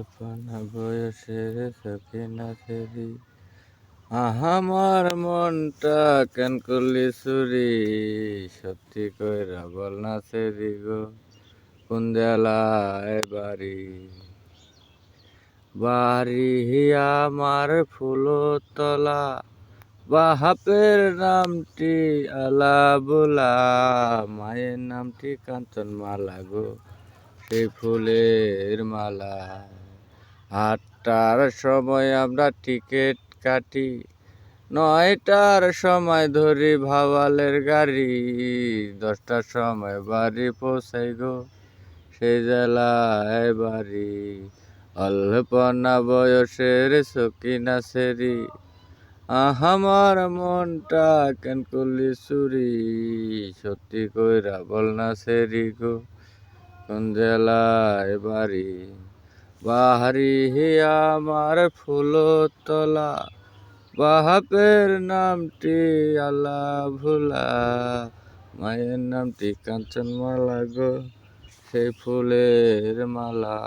অল্পনা বয়সের সখিনা সেরি আমার মনটা কেন করলি চুরি সত্যি কইরা বল না সেরি গো কোন জেলায় বাড়ি বাড়ি আমার ফুলতলা বাহাপের নামটি আলাবুলা মায়ের নামটি কাঞ্চনমালা গো সেই ফুলের মালা 8টার সময় আমরা টিকিট কাটি 9টার সময় ধরি ভাওয়ালের গাড়ি 10টার সময় বাড়ি পৌঁছাই গো সেই জেলায় বাড়ি অল্পনা বয়সের সখিনা সেরি আমার মনটা কেন করলি চুরি সত্যি কইরা বল না সেরি গো কোন জেলায় বাড়ি বাড়ি আমার ফুলতলা বাহাপের নামটি আল্লাহ ভোলা মায়ের নামটি কাঞ্চনমালা গো সেই ফুলের মালা।